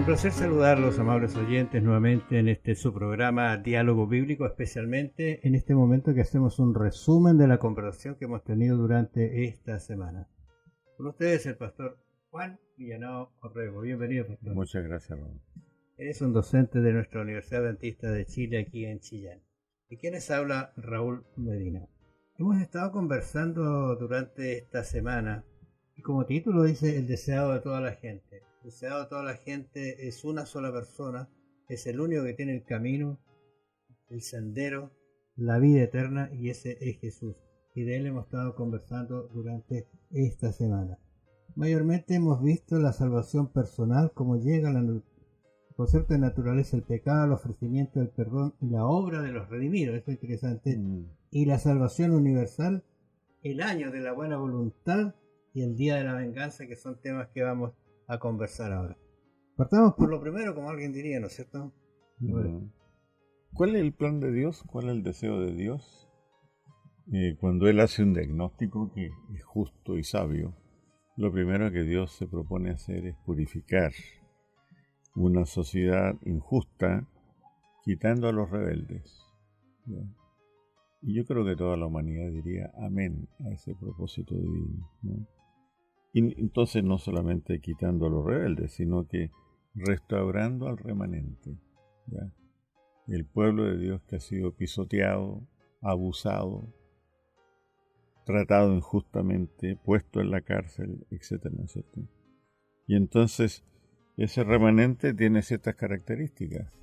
placer saludarlos, amables oyentes, nuevamente en este su programa Diálogo Bíblico, especialmente en este momento que hacemos un resumen de la conversación que hemos tenido durante esta semana. Con ustedes el pastor Juan Villanao Orrego. Bienvenido, pastor. Muchas gracias, Raúl. Es un docente de nuestra Universidad Adventista de Chile aquí en Chillán. ¿Y quién les habla? Raúl Medina. Hemos estado conversando durante esta semana y como título dice el deseado de toda la gente. El deseado de toda la gente es una sola persona, es el único que tiene el camino, el sendero, la vida eterna, y ese es Jesús. Y de él hemos estado conversando durante esta semana. Mayormente hemos visto la salvación personal, cómo llega el concepto de naturaleza, el pecado, el ofrecimiento del perdón y la obra de los redimidos. Esto es interesante. Y la salvación universal, el año de la buena voluntad y el día de la venganza, que son temas que vamos a conversar ahora. Partamos por lo primero, como alguien diría, ¿no es cierto? ¿Cuál es el plan de Dios? ¿Cuál es el deseo de Dios? Cuando Él hace un diagnóstico que es justo y sabio, lo primero que Dios se propone hacer es purificar una sociedad injusta, quitando a los rebeldes. ¿Ya? Y yo creo que toda la humanidad diría amén a ese propósito divino, ¿no? Y entonces no solamente quitando a los rebeldes, sino que restaurando al remanente, ¿ya? El pueblo de Dios que ha sido pisoteado, abusado, tratado injustamente, puesto en la cárcel, etcétera, ¿no es cierto? Y entonces ese remanente tiene ciertas características.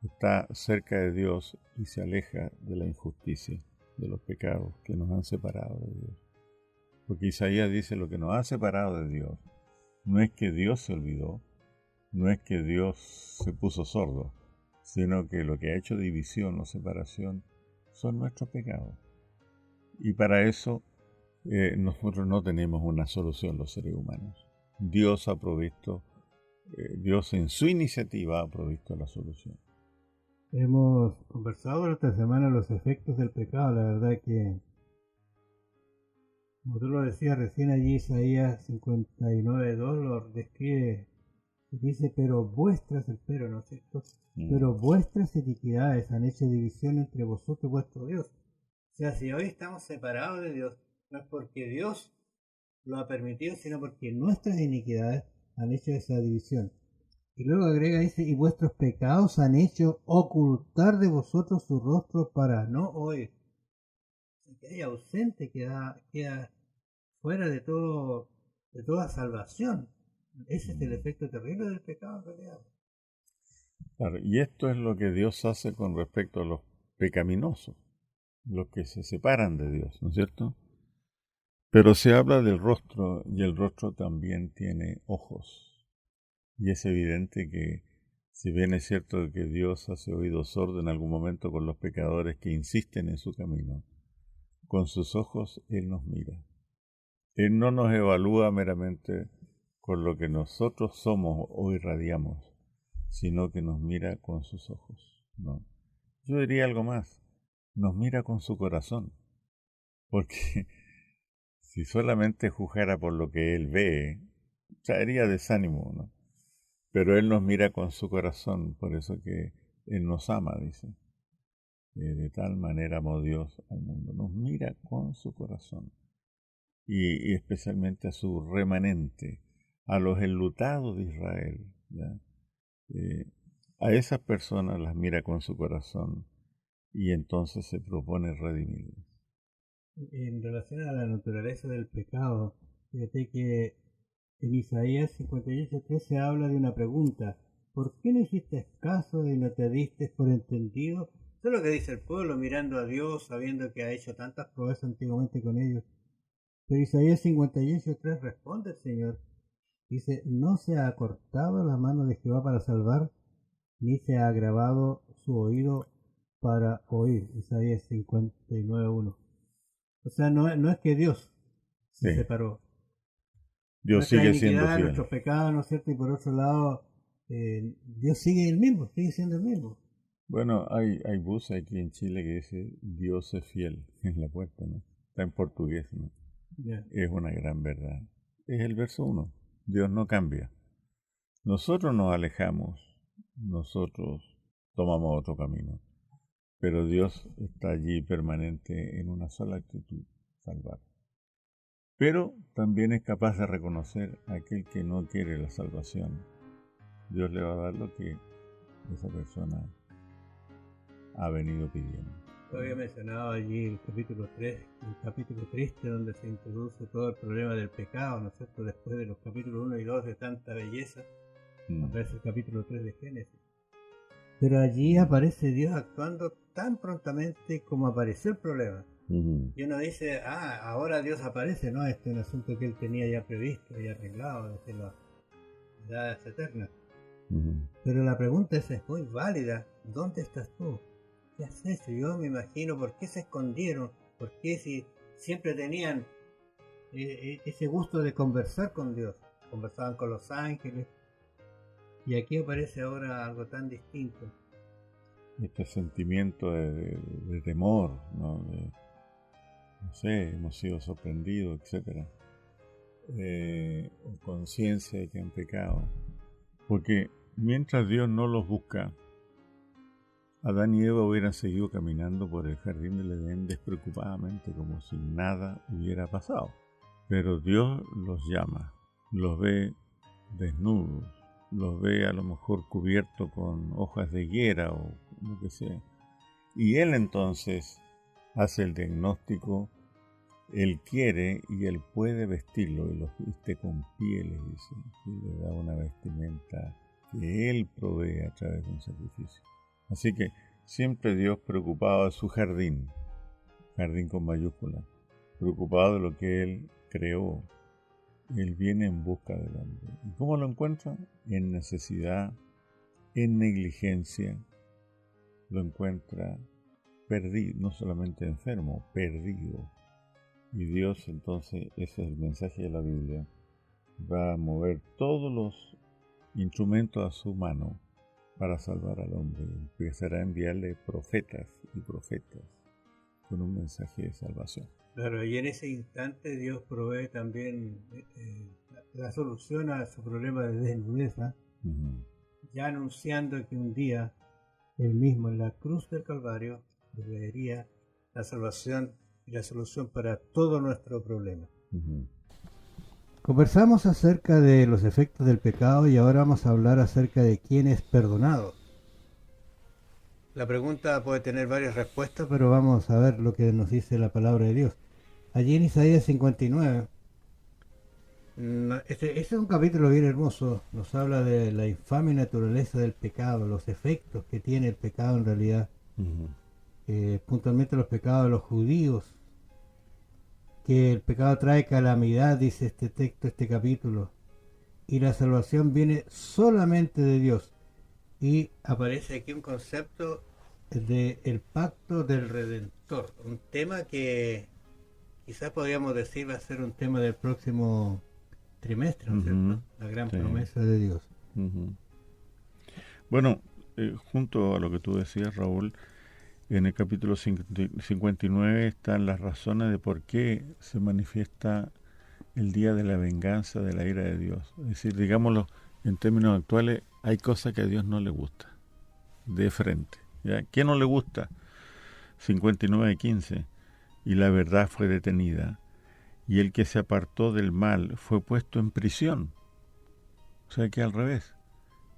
Está cerca de Dios y se aleja de la injusticia, de los pecados que nos han separado de Dios. Porque Isaías dice: lo que nos ha separado de Dios no es que Dios se olvidó, no es que Dios se puso sordo, sino que lo que ha hecho división o separación son nuestros pecados. Y para eso nosotros no tenemos una solución, los seres humanos. Dios ha provisto, Dios en su iniciativa ha provisto la solución. Hemos conversado esta semana los efectos del pecado. La verdad que, como tú lo decías recién, allí Isaías 59:2 lo describe y dice: pero vuestras, el pero, ¿no es cierto? Pero vuestras iniquidades han hecho división entre vosotros y vuestro Dios. O sea, si hoy estamos separados de Dios, no es porque Dios lo ha permitido, sino porque nuestras iniquidades han hecho esa división. Y luego agrega, dice: y vuestros pecados han hecho ocultar de vosotros su rostro para no oír. O sea, que hay ausente, queda fuera de toda salvación. Ese es el efecto terrible del pecado en realidad. Claro, y esto es lo que Dios hace con respecto a los pecaminosos, los que se separan de Dios, ¿no es cierto? Pero se habla del rostro, y el rostro también tiene ojos. Y es evidente que, si bien es cierto que Dios hace oído sordo en algún momento con los pecadores que insisten en su camino, con sus ojos Él nos mira. Él no nos evalúa meramente con lo que nosotros somos o irradiamos, sino que nos mira con sus ojos, ¿no? Yo diría algo más: nos mira con su corazón, porque si solamente juzgara por lo que Él ve, traería desánimo, ¿no? Pero Él nos mira con su corazón, por eso que Él nos ama, dice. De tal manera amó Dios al mundo. Nos mira con su corazón. Y especialmente a su remanente, a los enlutados de Israel, ¿ya? A esas personas las mira con su corazón y entonces se propone redimirlas. En relación a la naturaleza del pecado, fíjate que en Isaías 58:3 se habla de una pregunta: ¿por qué no hiciste caso y no te diste por entendido? Eso es lo que dice el pueblo, mirando a Dios, sabiendo que ha hecho tantas pruebas antiguamente con ellos. Pero Isaías 58:3 responde el Señor. Dice: no se ha acortado la mano de Jehová para salvar, ni se ha agravado su oído para oír. Isaías 59:1. O sea, no es que Dios se Sí, separó. Dios Nuestra sigue siendo iniquidad, fiel. nuestros pecados, ¿no es cierto? Y por otro lado, Dios sigue el mismo, sigue siendo el mismo. Bueno, hay buses aquí en Chile que dice Dios es fiel en la puerta, ¿no? Está en portugués, ¿no? Yeah. Es una gran verdad. Es el verso 1. Dios no cambia. Nosotros nos alejamos, nosotros tomamos otro camino, pero Dios está allí permanente en una sola actitud, salvar. Pero también es capaz de reconocer a aquel que no quiere la salvación. Dios le va a dar lo que esa persona ha venido pidiendo. Había mencionado allí el capítulo 3, el capítulo triste donde se introduce todo el problema del pecado, ¿no es cierto? Después de los capítulos 1 y 2 de tanta belleza, aparece el capítulo 3 de Génesis. Pero allí aparece Dios actuando tan prontamente como apareció el problema. Y uno dice, ahora Dios aparece, ¿no? Este es un asunto que él tenía ya previsto y arreglado desde las edades eternas. Pero la pregunta esa es muy válida. ¿Dónde estás tú? ¿Qué has hecho? Yo me imagino por qué se escondieron, por qué si siempre tenían ese gusto de conversar con Dios, conversaban con los ángeles, y aquí aparece ahora algo tan distinto. Este sentimiento de temor, ¿no? No sé, hemos sido sorprendidos, etc. O conciencia de que han pecado. Porque mientras Dios no los busca, Adán y Eva hubieran seguido caminando por el jardín del Edén despreocupadamente, como si nada hubiera pasado. Pero Dios los llama, los ve desnudos, los ve a lo mejor cubiertos con hojas de higuera o lo que sea. Y Él entonces hace el diagnóstico, Él quiere y Él puede vestirlo, y los viste con pieles, dice, y le da una vestimenta que Él provee a través de un sacrificio. Así que siempre Dios preocupado de su jardín con mayúscula, preocupado de lo que Él creó. Él viene en busca del hombre. ¿Y cómo lo encuentra? En necesidad, en negligencia. Lo encuentra perdido, no solamente enfermo, perdido. Y Dios entonces, ese es el mensaje de la Biblia, va a mover todos los instrumentos a su mano para salvar al hombre. Empezará a enviarle profetas y profetas con un mensaje de salvación. Claro, y en ese instante Dios provee también la solución a su problema de desnudeza, ya anunciando que un día Él mismo en la cruz del Calvario proveería la salvación y la solución para todo nuestro problema. Conversamos acerca de los efectos del pecado y ahora vamos a hablar acerca de quién es perdonado. La pregunta puede tener varias respuestas, pero vamos a ver lo que nos dice la palabra de Dios. Allí en Isaías 59, este es un capítulo bien hermoso, nos habla de la infame naturaleza del pecado, los efectos que tiene el pecado en realidad, puntualmente los pecados de los judíos, que el pecado trae calamidad, dice este texto, este capítulo, y la salvación viene solamente de Dios. Y aparece aquí un concepto del pacto del Redentor, un tema que quizás podríamos decir va a ser un tema del próximo trimestre, ¿no es cierto? La gran promesa de Dios. Bueno, junto a lo que tú decías, Raúl, en el capítulo 59 están las razones de por qué se manifiesta el día de la venganza de la ira de Dios. Es decir, digámoslo en términos actuales, hay cosas que a Dios no le gusta, de frente. ¿Ya? ¿Qué no le gusta? 59:15. Y la verdad fue detenida, y el que se apartó del mal fue puesto en prisión. O sea que al revés,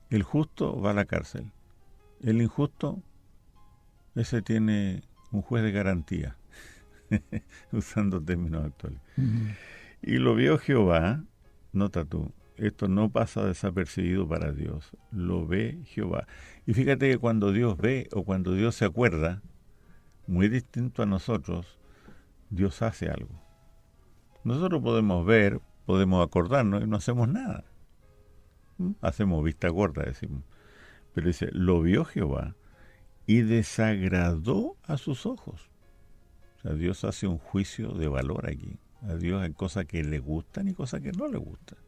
el justo va a la cárcel, el injusto, ese tiene un juez de garantía, usando términos actuales. Y lo vio Jehová, nota tú, esto no pasa desapercibido para Dios, lo ve Jehová. Y fíjate que cuando Dios ve o cuando Dios se acuerda, muy distinto a nosotros, Dios hace algo. Nosotros podemos ver, podemos acordarnos y no hacemos nada. Hacemos vista gorda, decimos. Pero dice, lo vio Jehová y desagradó a sus ojos. O sea, Dios hace un juicio de valor aquí. A Dios hay cosas que le gustan y cosas que no le gustan.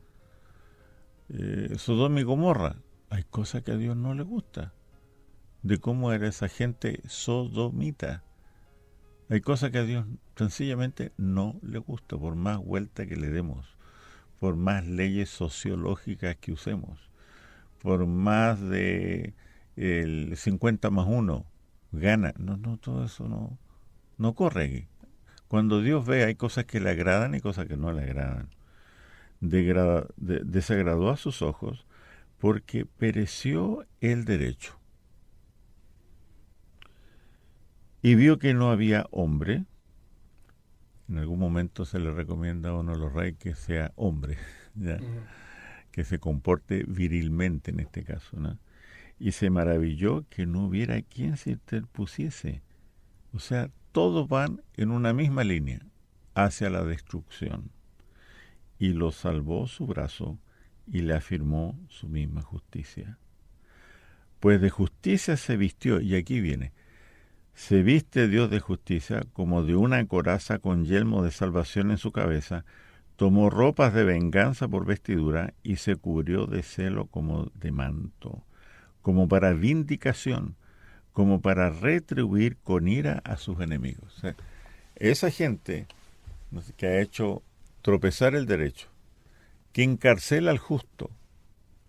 Sodoma y Gomorra, hay cosas que a Dios no le gusta. De cómo era esa gente sodomita. Hay cosas que a Dios sencillamente no le gusta, por más vuelta que le demos, por más leyes sociológicas que usemos, por más de el 50 más 1 gana. No, no, todo eso no corre. Cuando Dios ve, hay cosas que le agradan y cosas que no le agradan. Desagradó a sus ojos porque pereció el derecho. Y vio que no había hombre. En algún momento se le recomienda a uno de los reyes que sea hombre, ¿ya? Que se comporte virilmente en este caso, ¿no? Y se maravilló que no hubiera quien se interpusiese. O sea, todos van en una misma línea hacia la destrucción. Y lo salvó su brazo y le afirmó su misma justicia. Pues de justicia se vistió, y aquí viene, se viste Dios de justicia como de una coraza con yelmo de salvación en su cabeza, tomó ropas de venganza por vestidura y se cubrió de celo como de manto, como para vindicación, como para retribuir con ira a sus enemigos. O sea, esa gente que ha hecho tropezar el derecho, que encarcela al justo,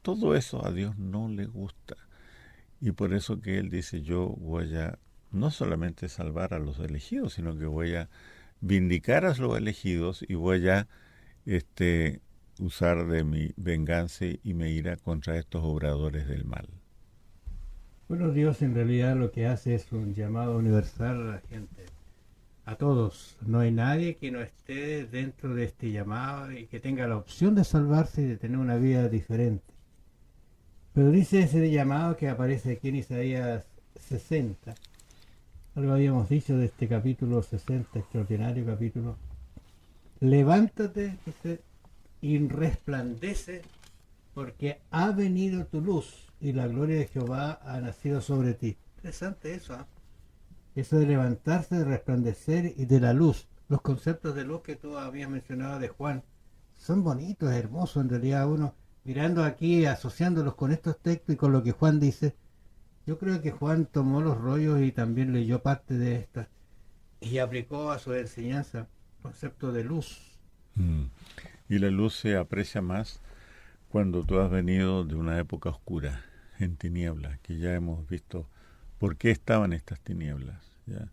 todo eso a Dios no le gusta. Y por eso que Él dice, yo voy a no solamente salvar a los elegidos, sino que voy a vindicar a los elegidos y voy a usar de mi venganza y mi ira contra estos obradores del mal. Bueno, Dios en realidad lo que hace es un llamado universal a la gente, a todos. No hay nadie que no esté dentro de este llamado y que tenga la opción de salvarse y de tener una vida diferente. Pero dice ese llamado que aparece aquí en Isaías 60. Algo habíamos dicho de este capítulo 60, extraordinario capítulo. Levántate, dice, y resplandece, porque ha venido tu luz y la gloria de Jehová ha nacido sobre ti. Interesante eso, ¿eh? Eso de levantarse, de resplandecer y de la luz. Los conceptos de luz que tú habías mencionado de Juan son bonitos, hermosos en realidad. Uno mirando aquí, asociándolos con estos textos y con lo que Juan dice, yo creo que Juan tomó los rollos y también leyó parte de estas y aplicó a su enseñanza el concepto de luz. Y la luz se aprecia más cuando tú has venido de una época oscura, en tinieblas, que ya hemos visto por qué estaban estas tinieblas, ¿ya?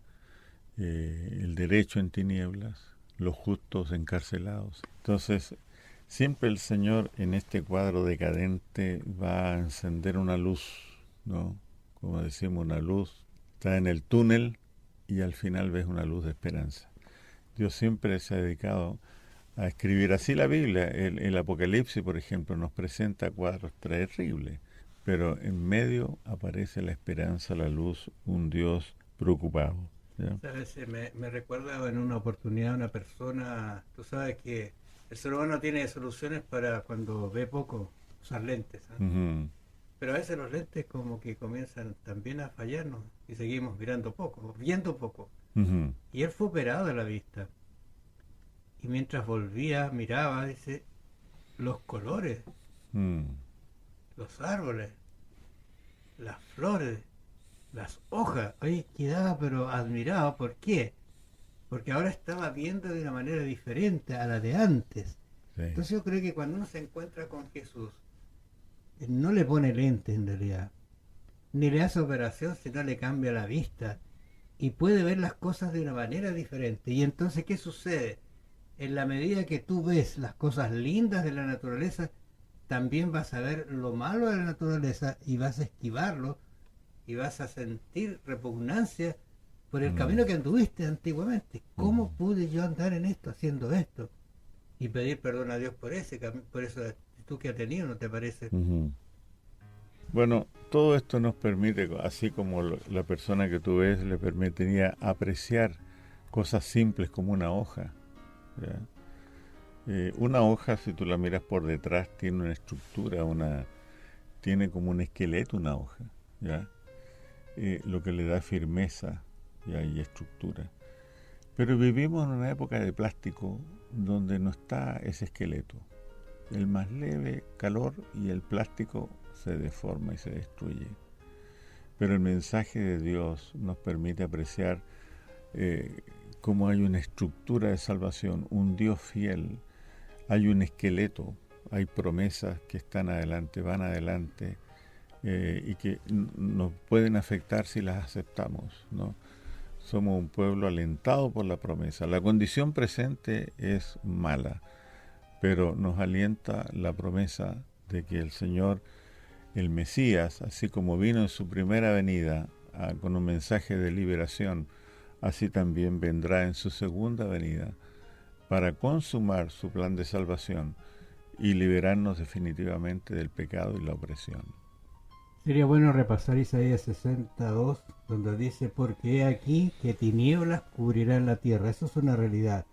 El derecho en tinieblas, los justos encarcelados. Entonces, siempre el Señor en este cuadro decadente va a encender una luz, ¿no? Como decimos, una luz está en el túnel y al final ves una luz de esperanza. Dios siempre se ha dedicado a escribir así la Biblia. El Apocalipsis, por ejemplo, nos presenta cuadros terribles, pero en medio aparece la esperanza, la luz, un Dios preocupado, ¿ya? ¿Sabes? Me recuerda en una oportunidad una persona, tú sabes que el ser humano tiene soluciones para cuando ve poco, usar lentes, ¿eh? Uh-huh. Pero a veces los lentes como que comienzan también a fallarnos y seguimos mirando poco, viendo poco. Uh-huh. Y él fue operado de la vista. Y mientras volvía, miraba, dice, los colores, los árboles, las flores, las hojas. Oye, quedaba pero admirado. ¿Por qué? Porque ahora estaba viendo de una manera diferente a la de antes. Sí. Entonces yo creo que cuando uno se encuentra con Jesús, no le pone lentes en realidad, ni le hace operación, sino le cambia la vista y puede ver las cosas de una manera diferente. Y entonces, ¿qué sucede? En la medida que tú ves las cosas lindas de la naturaleza, también vas a ver lo malo de la naturaleza y vas a esquivarlo y vas a sentir repugnancia por el camino que anduviste antiguamente. ¿Cómo pude yo andar en esto, haciendo esto? Y pedir perdón a Dios por por esa actitud que ha tenido, ¿no te parece? Uh-huh. Bueno, todo esto nos permite, así como la persona que tú ves le permitiría apreciar cosas simples como una hoja, ¿ya? Una hoja, si tú la miras por detrás, tiene una estructura, tiene como un esqueleto una hoja, ¿ya? Lo que le da firmeza, ¿ya? Y estructura. Pero vivimos en una época de plástico donde no está ese esqueleto. El más leve calor y el plástico se deforma y se destruye. Pero el mensaje de Dios nos permite apreciar cómo hay una estructura de salvación, un Dios fiel, hay un esqueleto, hay promesas que están adelante, van adelante, y que nos pueden afectar si las aceptamos, ¿no? Somos un pueblo alentado por la promesa. La condición presente es mala, pero nos alienta la promesa de que el Señor, el Mesías, así como vino en su primera venida con un mensaje de liberación, así también vendrá en su segunda venida para consumar su plan de salvación y liberarnos definitivamente del pecado y la opresión. Sería bueno repasar Isaías 62, donde dice, porque he aquí que tinieblas cubrirán la tierra. Eso es una realidad.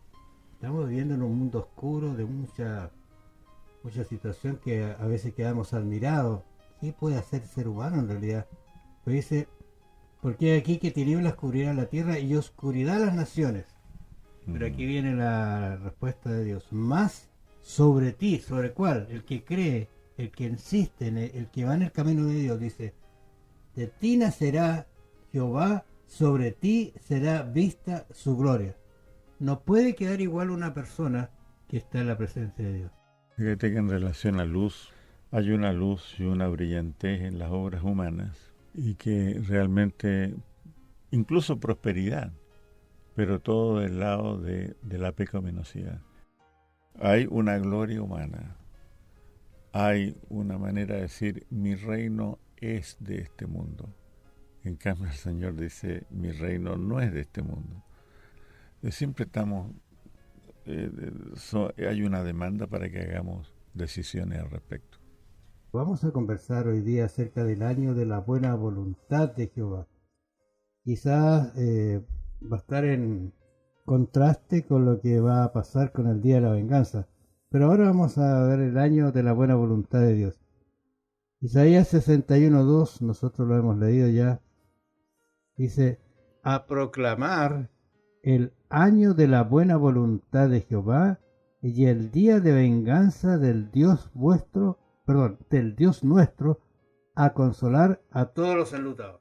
Estamos viviendo en un mundo oscuro de mucha situación que a veces quedamos admirados. ¿Qué puede hacer el ser humano en realidad? Pero dice, porque he aquí que tinieblas cubrirán la tierra y oscuridad las naciones. Pero aquí viene la respuesta de Dios. Más sobre ti, ¿sobre cuál? El que cree, el que insiste, el que va en el camino de Dios, dice, de ti nacerá Jehová, sobre ti será vista su gloria. No puede quedar igual una persona que está en la presencia de Dios. Fíjate que en relación a luz, hay una luz y una brillantez en las obras humanas y que realmente, incluso prosperidad, pero todo del lado de la pecaminosidad. Hay una gloria humana, hay una manera de decir, mi reino es de este mundo. En cambio el Señor dice, mi reino no es de este mundo. Siempre estamos, hay una demanda para que hagamos decisiones al respecto. Vamos a conversar hoy día acerca del año de la buena voluntad de Jehová. Quizás va a estar en contraste con lo que va a pasar con el día de la venganza. Pero ahora vamos a ver el año de la buena voluntad de Dios. Isaías 61:2, nosotros lo hemos leído ya, dice, a proclamar el año de la buena voluntad de Jehová y el día de venganza del Dios vuestro, del Dios nuestro, a consolar a todos los enlutados.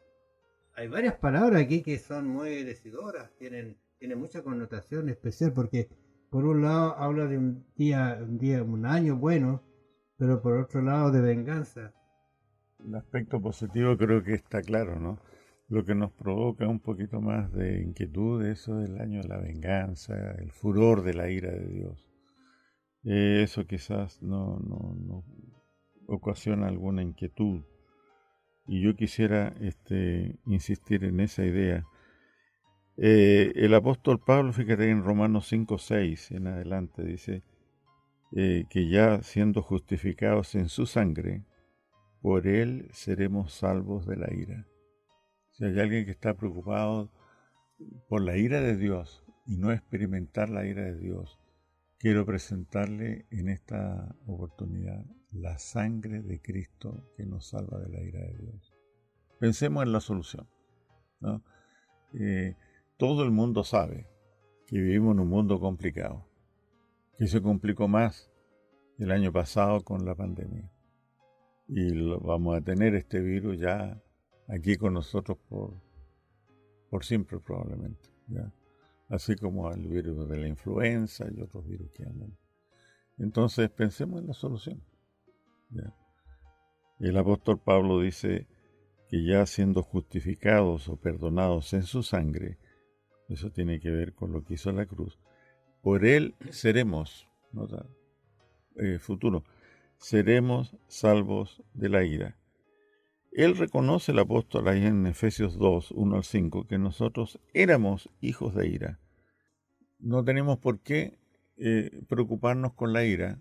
Hay varias palabras aquí que son muy decidoras, tienen mucha connotación especial porque por un lado habla de un año bueno, pero por otro lado de venganza. El aspecto positivo creo que está claro, ¿no? Lo que nos provoca un poquito más de inquietud, eso del año de la venganza, el furor de la ira de Dios. Eso quizás no ocasiona alguna inquietud. Y yo quisiera insistir en esa idea. El apóstol Pablo, fíjate en Romanos 5:6 en adelante, dice que ya siendo justificados en su sangre, por él seremos salvos de la ira. Si hay alguien que está preocupado por la ira de Dios y no experimentar la ira de Dios, quiero presentarle en esta oportunidad la sangre de Cristo que nos salva de la ira de Dios. Pensemos en la solución, ¿no? Todo el mundo sabe que vivimos en un mundo complicado, que se complicó más el año pasado con la pandemia. Y vamos a tener este virus ya aquí con nosotros por siempre probablemente, ¿ya? Así como el virus de la influenza y otros virus que andan. Entonces pensemos en la solución, ¿ya? El apóstol Pablo dice que ya siendo justificados o perdonados en su sangre, eso tiene que ver con lo que hizo la cruz, por él seremos, nota, futuro, seremos salvos de la ira. Él reconoce, el apóstol ahí en Efesios 2, 1-5, que nosotros éramos hijos de ira. No tenemos por qué preocuparnos con la ira,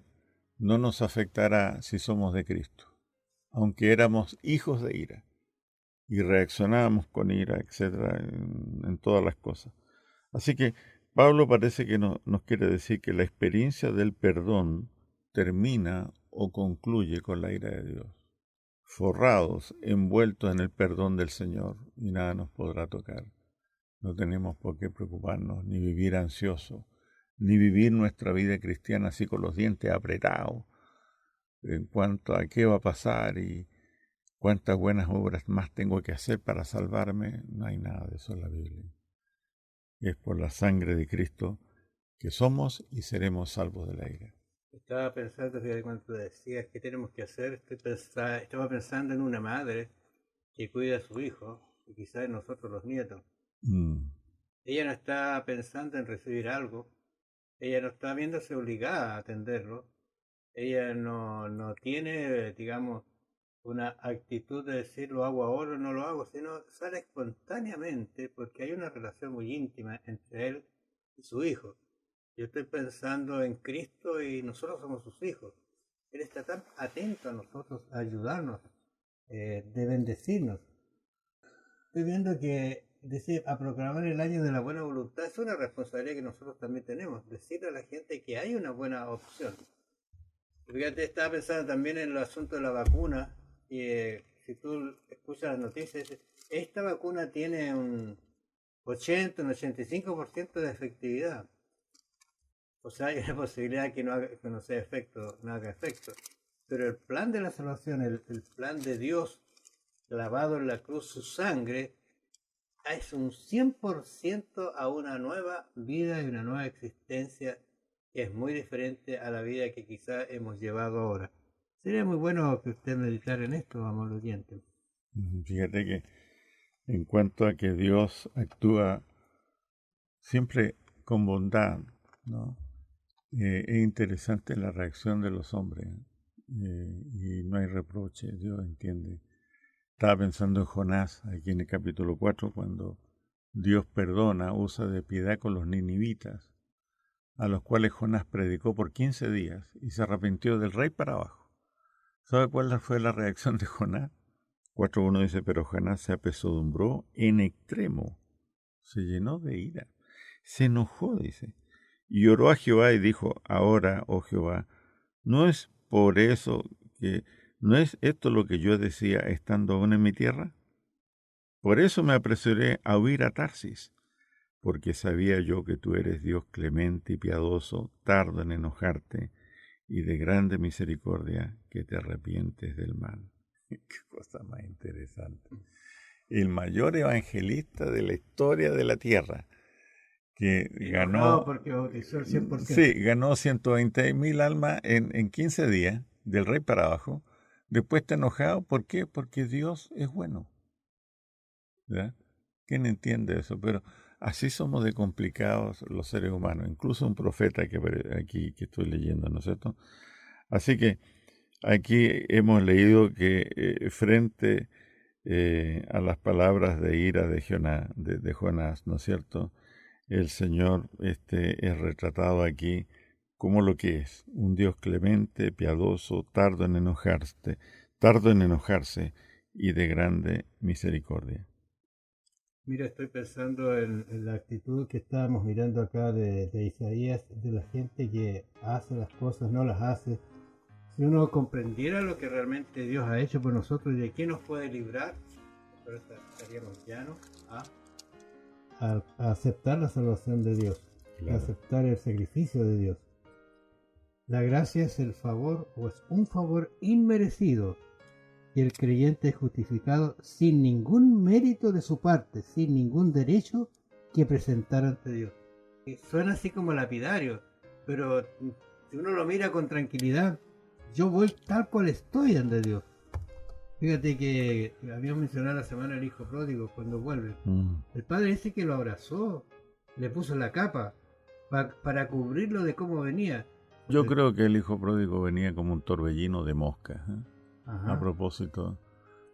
no nos afectará si somos de Cristo, aunque éramos hijos de ira y reaccionábamos con ira, etcétera, en todas las cosas. Así que Pablo parece que nos quiere decir que la experiencia del perdón termina o concluye con la ira de Dios. Forrados, envueltos en el perdón del Señor, y nada nos podrá tocar. No tenemos por qué preocuparnos, ni vivir ansiosos, ni vivir nuestra vida cristiana así con los dientes apretados, en cuanto a qué va a pasar y cuántas buenas obras más tengo que hacer para salvarme. No hay nada de eso en la Biblia. Es por la sangre de Cristo que somos y seremos salvos de la ira. Estaba pensando, fíjate, cuando decías qué tenemos que hacer, estaba pensando en una madre que cuida a su hijo, y quizás en nosotros los nietos. Mm, Ella no está pensando en recibir algo, ella no está viéndose obligada a atenderlo, ella no tiene, digamos, una actitud de decir lo hago ahora o no lo hago, sino sale espontáneamente porque hay una relación muy íntima entre él y su hijo. Yo estoy pensando en Cristo y nosotros somos sus hijos. Él está tan atento a nosotros, a ayudarnos, de bendecirnos. Estoy viendo que decir a proclamar el año de la buena voluntad es una responsabilidad que nosotros también tenemos, decirle a la gente que hay una buena opción. Fíjate, estaba pensando también en el asunto de la vacuna, y si tú escuchas las noticias, esta vacuna tiene un 80, un 85% de efectividad. O sea, hay una posibilidad que no sea efecto, no haga efecto. Pero el plan de la salvación, el plan de Dios clavado en la cruz su sangre, es un 100% a una nueva vida y una nueva existencia que es muy diferente a la vida que quizá hemos llevado ahora. Sería muy bueno que usted meditara en esto, amor oyente. Fíjate que en cuanto a que Dios actúa siempre con bondad, ¿no? Es interesante la reacción de los hombres, y no hay reproche, Dios entiende. Estaba pensando en Jonás, aquí en el capítulo 4, cuando Dios perdona, usa de piedad con los ninivitas, a los cuales Jonás predicó por 15 días y se arrepintió del rey para abajo. ¿Sabe cuál fue la reacción de Jonás? 4.1 dice, pero Jonás se apesadumbró en extremo, se llenó de ira, se enojó, dice, y oró a Jehová y dijo, ahora, oh Jehová, ¿no es por eso que no es esto lo que yo decía estando aún en mi tierra? Por eso me apresuré a huir a Tarsis, porque sabía yo que tú eres Dios clemente y piadoso, tardo en enojarte y de grande misericordia, que te arrepientes del mal. Qué cosa más interesante. El mayor evangelista de la historia de la tierra, que Enojado ganó, porque bautizó el 100%. sí, ganó 120.000 almas en 15 días, del rey para abajo. Después está enojado, ¿por qué? Porque Dios es bueno. ¿Verdad? ¿Quién entiende eso? Pero así somos de complicados los seres humanos, incluso un profeta que aquí que estoy leyendo, ¿no es cierto? Así que aquí hemos leído que frente a las palabras de ira de Jonás, ¿no es cierto? El Señor es retratado aquí como lo que es, un Dios clemente, piadoso, tardo en enojarse y de grande misericordia. Mira, estoy pensando en la actitud que estábamos mirando acá de Isaías, de la gente que hace las cosas, no las hace. Si uno comprendiera lo que realmente Dios ha hecho por nosotros y de quién nos puede librar, nosotros estaríamos llanos a aceptar la salvación de Dios, Claro. a aceptar el sacrificio de Dios. La gracia es el favor o es un favor inmerecido y el creyente es justificado sin ningún mérito de su parte, sin ningún derecho que presentar ante Dios. Y suena así como lapidario, pero si uno lo mira con tranquilidad, yo voy tal cual estoy ante Dios. Fíjate que habíamos mencionado la semana el hijo pródigo cuando vuelve. El padre dice que lo abrazó, le puso la capa para cubrirlo de cómo venía. Yo creo que el hijo pródigo venía como un torbellino de moscas, Ajá. a propósito,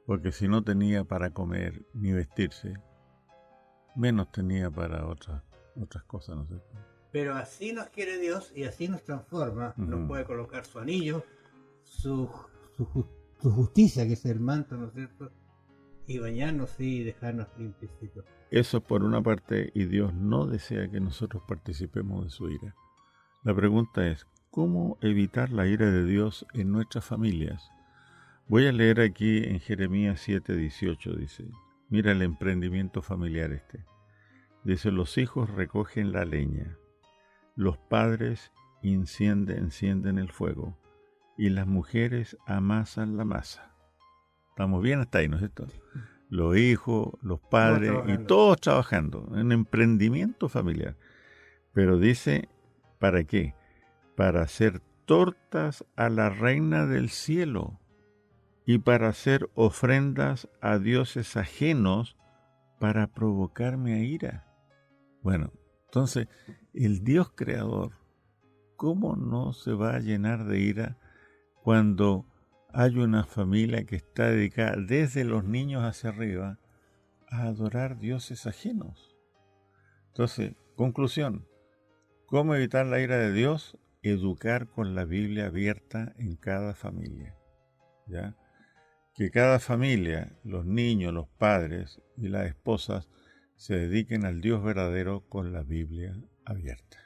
porque si no tenía para comer ni vestirse, menos tenía para otras cosas, ¿no es cierto? Pero así nos quiere Dios y así nos transforma. Nos puede colocar su anillo, su justicia, que es el manto, ¿no es cierto? Y bañarnos y dejarnos limpiecitos. Eso por una parte, y Dios no desea que nosotros participemos de su ira. La pregunta es, ¿cómo evitar la ira de Dios en nuestras familias? Voy a leer aquí en Jeremías 7:18, dice, mira el emprendimiento familiar Dice, los hijos recogen la leña, los padres encienden el fuego, y las mujeres amasan la masa. Estamos bien hasta ahí, ¿no es cierto? Los hijos, los padres y todos trabajando en emprendimiento familiar. Pero dice, ¿para qué? Para hacer tortas a la reina del cielo y para hacer ofrendas a dioses ajenos para provocarme a ira. Bueno, entonces, el Dios creador, ¿cómo no se va a llenar de ira cuando hay una familia que está dedicada desde los niños hacia arriba a adorar dioses ajenos? Entonces, conclusión, ¿cómo evitar la ira de Dios? Educar con la Biblia abierta en cada familia, ¿ya? Que cada familia, los niños, los padres y las esposas, se dediquen al Dios verdadero con la Biblia abierta.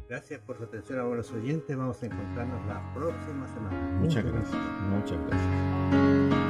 Gracias por su atención a los oyentes. Vamos a encontrarnos la próxima semana. Muchas gracias. Muchas gracias.